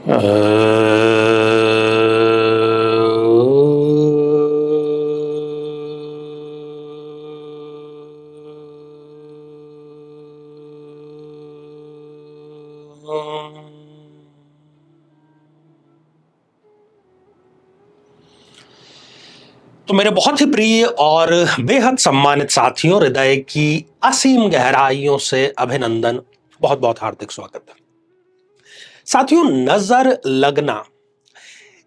तो मेरे बहुत ही प्रिय और बेहद सम्मानित साथियों, हृदय की असीम गहराइयों से अभिनंदन, बहुत बहुत हार्दिक स्वागत है। साथियों, नजर लगना,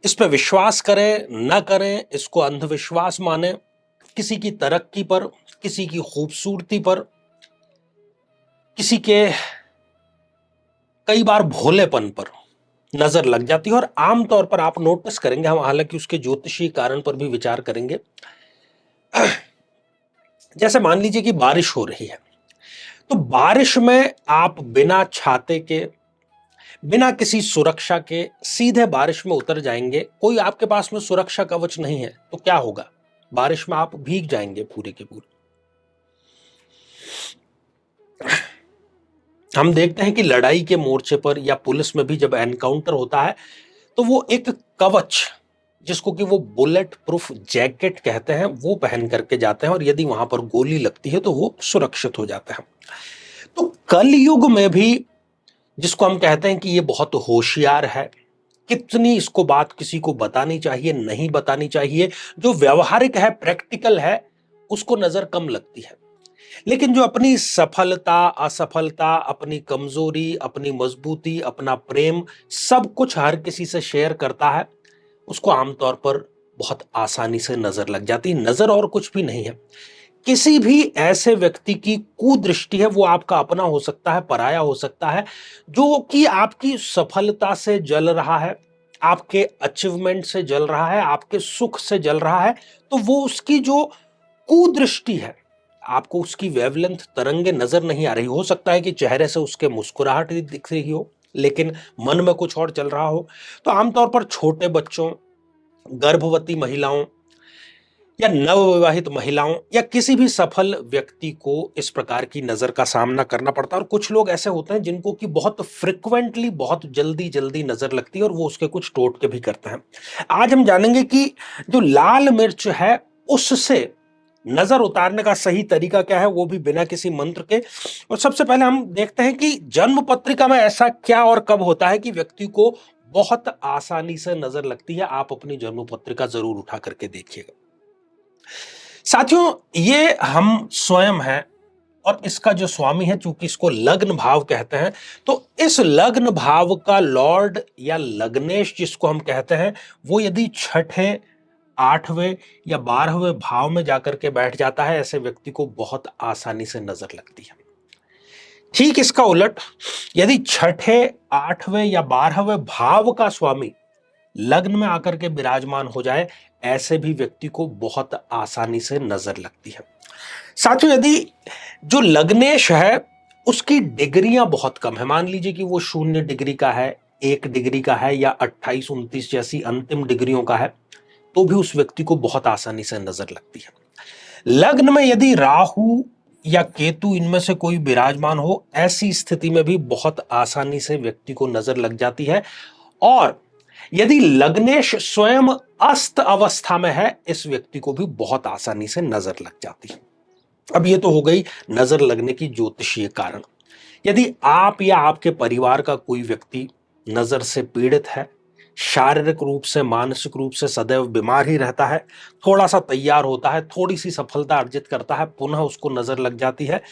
इस पे विश्वास करें न करें, इसको अंधविश्वास माने, किसी की तरक्की पर, किसी की खूबसूरती पर, किसी के कई बार भोलेपन पर नजर लग जाती है। और आमतौर पर आप नोटिस करेंगे, हम हालांकि उसके ज्योतिषीय कारण पर भी विचार करेंगे। जैसे मान लीजिए कि बारिश हो रही है, तो बारिश में आप बिना छाते के, बिना किसी सुरक्षा के सीधे बारिश में उतर जाएंगे। कोई आपके पास में सुरक्षा कवच नहीं है तो क्या होगा? बारिश में आप भीग जाएंगे पूरे के पूरे। हम देखते हैं कि लड़ाई के मोर्चे पर या पुलिस में भी जब एनकाउंटर होता है तो वो एक कवच, जिसको कि वो बुलेट प्रूफ जैकेट कहते हैं, वो पहन करके जाते हैं और यदि वहां पर गोली लगती है तो वो सुरक्षित हो जाते हैं। तो कलयुग में भी, जिसको हम कहते हैं कि ये बहुत होशियार है, कितनी इसको बात किसी को बतानी चाहिए, नहीं बतानी चाहिए, जो व्यवहारिक है, प्रैक्टिकल है, उसको नजर कम लगती है। लेकिन जो अपनी सफलता, असफलता, अपनी कमजोरी, अपनी मजबूती, अपना प्रेम, सब कुछ हर किसी से शेयर करता है, उसको आमतौर पर बहुत आसानी से नजर लग जाती है। नजर और कुछ भी नहीं है, किसी भी ऐसे व्यक्ति की कुदृष्टि है, वो आपका अपना हो सकता है, पराया हो सकता है, जो कि आपकी सफलता से जल रहा है, आपके अचीवमेंट से जल रहा है, आपके सुख से जल रहा है। तो वो उसकी जो कुदृष्टि है, आपको उसकी वेवलेंथ तरंगे नजर नहीं आ रही। हो सकता है कि चेहरे से उसके मुस्कुराहट दिख रही हो, लेकिन मन में कुछ और चल रहा हो। तो आमतौर पर छोटे बच्चों, गर्भवती महिलाओं या नवविवाहित महिलाओं या किसी भी सफल व्यक्ति को इस प्रकार की नजर का सामना करना पड़ता है। और कुछ लोग ऐसे होते हैं जिनको कि बहुत फ्रिक्वेंटली, बहुत जल्दी जल्दी नजर लगती है और वो उसके कुछ टोटके भी करते हैं। आज हम जानेंगे कि जो लाल मिर्च है, उससे नजर उतारने का सही तरीका क्या है, वो भी बिना किसी मंत्र के। और सबसे पहले हम देखते हैं कि जन्म पत्रिका में ऐसा क्या और कब होता है कि व्यक्ति को बहुत आसानी से नजर लगती है। आप अपनी जन्म पत्रिका जरूर उठा करके देखिएगा। साथियों, ये हम स्वयं हैं और इसका जो स्वामी है, चूंकि इसको लग्न भाव कहते हैं, तो इस लग्न भाव का लॉर्ड या लग्नेश जिसको हम कहते हैं, वो यदि छठे, आठवें या 12वें भाव में जाकर के बैठ जाता है, ऐसे व्यक्ति को बहुत आसानी से नजर लगती है। ठीक इसका उलट, यदि छठे, आठवें या 12वें भाव का स्वामी लग्न में आकर के विराजमान हो जाए, ऐसे भी व्यक्ति को बहुत आसानी से नजर लगती है। साथियों, यदि जो लग्नेश है उसकी डिग्रियां बहुत कम है, मान लीजिए कि वो 0 डिग्री का है, 1 डिग्री का है या 28, 29 जैसी अंतिम डिग्रियों का है, तो भी उस व्यक्ति को बहुत आसानी से नजर लगती है। लग्न में यदि राहु या केतु इनमें से कोई विराजमान हो, ऐसी स्थिति में भी बहुत आसानी से व्यक्ति को नजर लग जाती है। और यदि लग्नेश स्वयं अस्त अवस्था में है, इस व्यक्ति को भी बहुत आसानी से नजर लग जाती है। अब ये तो हो गई नजर लगने की ज्योतिषीय कारण। यदि आप या आपके परिवार का कोई व्यक्ति नजर से पीड़ित है, शारीरिक रूप से, मानसिक रूप से सदैव बीमार ही रहता है, थोड़ा सा तैयार होता है, थोड़ी सी सफलता अर्जित करता है, पुनः उसको नजर लग जाती है,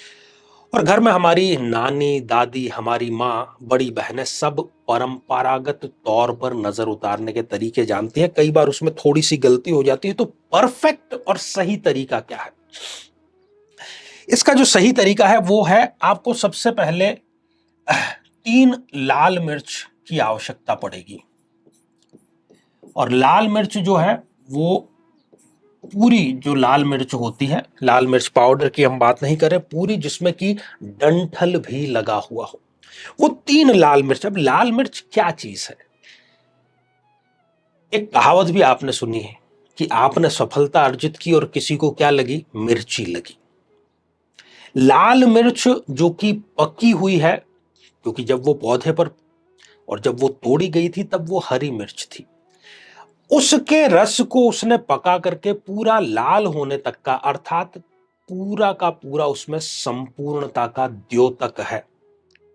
और घर में हमारी नानी, दादी, हमारी माँ, बड़ी बहनें सब परंपरागत तौर पर नजर उतारने के तरीके जानती हैं, कई बार उसमें थोड़ी सी गलती हो जाती है। तो परफेक्ट और सही तरीका क्या है? इसका जो सही तरीका है वो है, आपको सबसे पहले 3 लाल मिर्च की आवश्यकता पड़ेगी। और लाल मिर्च जो है वो पूरी, जो लाल मिर्च होती है, लाल मिर्च पाउडर की हम बात नहीं कर रहे, पूरी जिसमें कि डंठल भी लगा हुआ हो, वो 3 लाल मिर्च। अब लाल मिर्च क्या चीज है? एक कहावत भी आपने सुनी है कि आपने सफलता अर्जित की और किसी को क्या लगी? मिर्ची लगी। लाल मिर्च जो कि पकी हुई है, क्योंकि जब वो पौधे पर और जब वो तोड़ी गई थी तब वो हरी मिर्च थी। उसके रस को उसने पका करके पूरा लाल होने तक का, अर्थात पूरा का पूरा उसमें संपूर्णता का द्योतक है,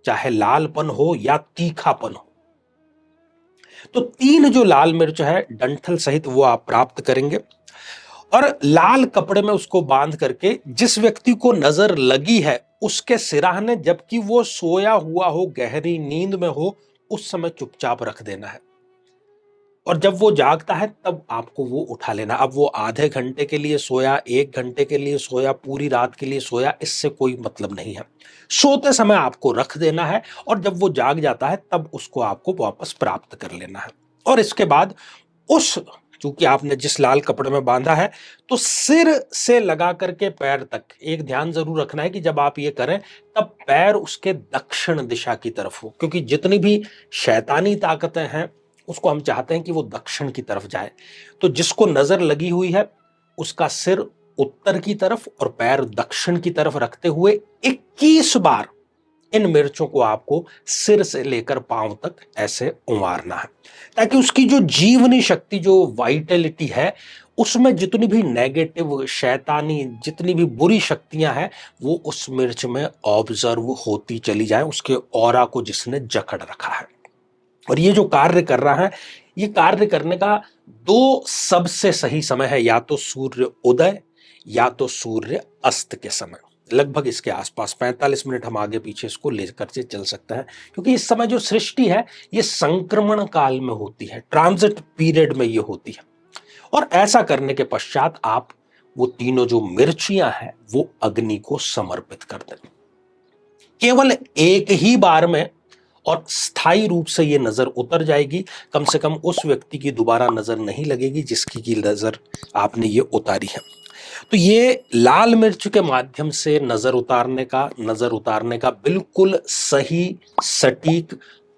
चाहे लालपन हो या तीखापन हो। तो 3 जो लाल मिर्च है डंठल सहित वो आप प्राप्त करेंगे और लाल कपड़े में उसको बांध करके जिस व्यक्ति को नजर लगी है उसके सिराहने, जबकि वो सोया हुआ हो, गहरी नींद में हो, उस समय चुपचाप रख देना है। और जब वो जागता है तब आपको वो उठा लेना। अब वो आधे घंटे के लिए सोया, 1 घंटे के लिए सोया, पूरी रात के लिए सोया, इससे कोई मतलब नहीं है। सोते समय आपको रख देना है और जब वो जाग जाता है तब उसको आपको वापस प्राप्त कर लेना है। और इसके बाद उस, चूंकि आपने जिस लाल कपड़े में बांधा है, तो सिर से लगा करके पैर तक, एक ध्यान जरूर रखना है कि जब आप ये करें तब पैर उसके दक्षिण दिशा की तरफ हो, क्योंकि जितनी भी शैतानी ताकतें हैं उसको हम चाहते हैं कि वो दक्षिण की तरफ जाए। तो जिसको नजर लगी हुई है उसका सिर उत्तर की तरफ और पैर दक्षिण की तरफ रखते हुए 21 बार इन मिर्चों को आपको सिर से लेकर पांव तक ऐसे उमारना है, ताकि उसकी जो जीवनी शक्ति, जो वाइटलिटी है, उसमें जितनी भी नेगेटिव, शैतानी, जितनी भी बुरी शक्तियां हैं वो उस मिर्च में ऑब्जर्व होती चली जाए, उसके ऑरा को जिसने जकड़ रखा है। और ये जो कार्य कर रहा है, ये कार्य करने का 2 सबसे सही समय है, या तो सूर्य उदय या तो सूर्य अस्त के समय। लगभग इसके आसपास 45 मिनट हम आगे पीछे इसको लेकर से चल सकते हैं, क्योंकि इस समय जो सृष्टि है ये संक्रमण काल में होती है, ट्रांजिट पीरियड में ये होती है। और ऐसा करने के पश्चात आप वो तीनों जो मिर्चियां हैं वो अग्नि को समर्पित कर दें, केवल एक ही बार में, और स्थायी रूप से ये नजर उतर जाएगी। कम से कम उस व्यक्ति की दोबारा नजर नहीं लगेगी जिसकी की नजर आपने ये उतारी है। तो ये लाल मिर्च के माध्यम से नजर उतारने का बिल्कुल सही, सटीक,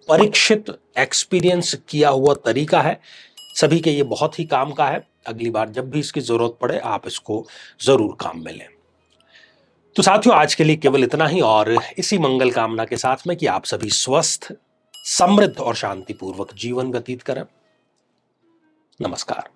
परीक्षित, एक्सपीरियंस किया हुआ तरीका है। सभी के ये बहुत ही काम का है। अगली बार जब भी इसकी जरूरत पड़े आप इसको जरूर काम में लें। तो साथियों, आज के लिए केवल इतना ही, और इसी मंगल कामना के साथ में कि आप सभी स्वस्थ, समृद्ध और शांतिपूर्वक जीवन व्यतीत करें। नमस्कार।